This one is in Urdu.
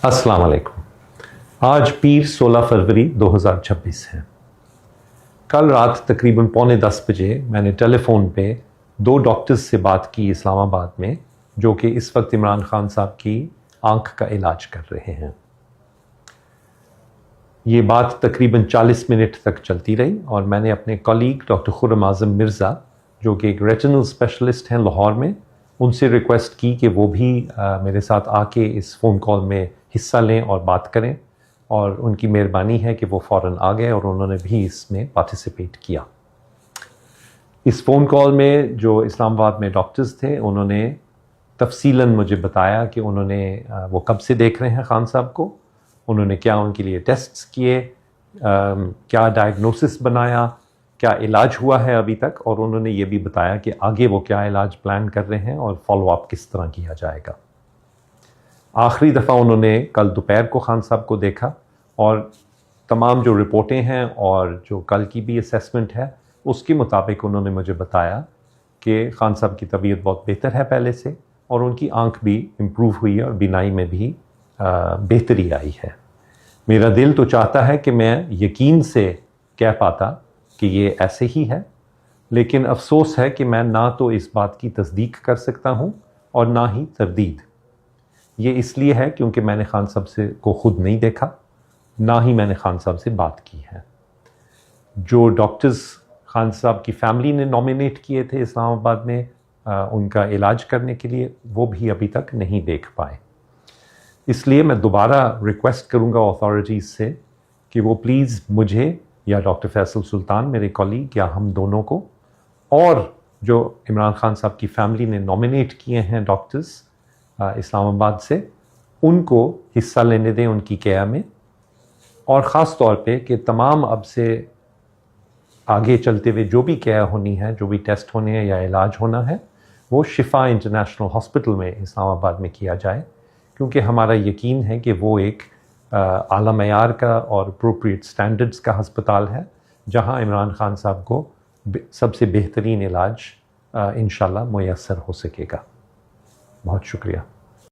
السلام علیکم۔ آج پیر 16 فروری 2026 ہے۔ کل رات تقریباً 9:45 بجے میں نے ٹیلی فون پہ 2 ڈاکٹرز سے بات کی اسلام آباد میں، جو کہ اس وقت عمران خان صاحب کی آنکھ کا علاج کر رہے ہیں۔ یہ بات تقریباً 40 منٹ تک چلتی رہی اور میں نے اپنے کولیگ ڈاکٹر خرم اعظم مرزا، جو کہ ایک ریٹنل اسپیشلسٹ ہیں لاہور میں، ان سے ریکویسٹ کی کہ وہ بھی میرے ساتھ آ کے اس فون کال میں حصہ لیں اور بات کریں، اور ان کی مہربانی ہے کہ وہ فوراً آ گئے اور انہوں نے بھی اس میں پارٹیسپیٹ کیا۔ اس فون کال میں جو اسلام آباد میں ڈاکٹرز تھے، انہوں نے تفصیلاً مجھے بتایا کہ انہوں نے وہ کب سے دیکھ رہے ہیں خان صاحب کو، انہوں نے کیا ان کے لیے ٹیسٹس کیے، کیا ڈائگنوسس بنایا، کیا علاج ہوا ہے ابھی تک، اور انہوں نے یہ بھی بتایا کہ آگے وہ کیا علاج پلان کر رہے ہیں اور فالو اپ کس طرح کیا جائے گا۔ آخری دفعہ انہوں نے کل دوپہر کو خان صاحب کو دیکھا، اور تمام جو رپورٹیں ہیں اور جو کل کی بھی اسیسمنٹ ہے، اس کے مطابق انہوں نے مجھے بتایا کہ خان صاحب کی طبیعت بہت بہتر ہے پہلے سے، اور ان کی آنکھ بھی امپروو ہوئی ہے اور بینائی میں بھی بہتری آئی ہے۔ میرا دل تو چاہتا ہے کہ میں یقین سے کہہ پاتا کہ یہ ایسے ہی ہے، لیکن افسوس ہے کہ میں نہ تو اس بات کی تصدیق کر سکتا ہوں اور نہ ہی تردید۔ یہ اس لیے ہے کیونکہ میں نے خان صاحب کو خود نہیں دیکھا، نہ ہی میں نے خان صاحب سے بات کی ہے۔ جو ڈاکٹرز خان صاحب کی فیملی نے نامینیٹ کیے تھے اسلام آباد میں ان کا علاج کرنے کے لیے، وہ بھی ابھی تک نہیں دیکھ پائے۔ اس لیے میں دوبارہ ریکویسٹ کروں گا اتھارٹیز سے کہ وہ پلیز مجھے یا ڈاکٹر فیصل سلطان میرے کولیگ یا ہم دونوں کو، اور جو عمران خان صاحب کی فیملی نے نامینیٹ کیے ہیں ڈاکٹرز اسلام آباد سے، ان کو حصہ لینے دیں ان کی کیئر میں، اور خاص طور پہ کہ تمام اب سے آگے چلتے ہوئے جو بھی کیئر ہونی ہے، جو بھی ٹیسٹ ہونے ہیں یا علاج ہونا ہے، وہ شفا انٹرنیشنل ہاسپٹل میں اسلام آباد میں کیا جائے، کیونکہ ہمارا یقین ہے کہ وہ ایک اعلیٰ معیار کا اور اپروپریٹ سٹینڈرڈز کا ہسپتال ہے، جہاں عمران خان صاحب کو سب سے بہترین علاج انشاءاللہ میسر ہو سکے گا۔ بہت شکریہ۔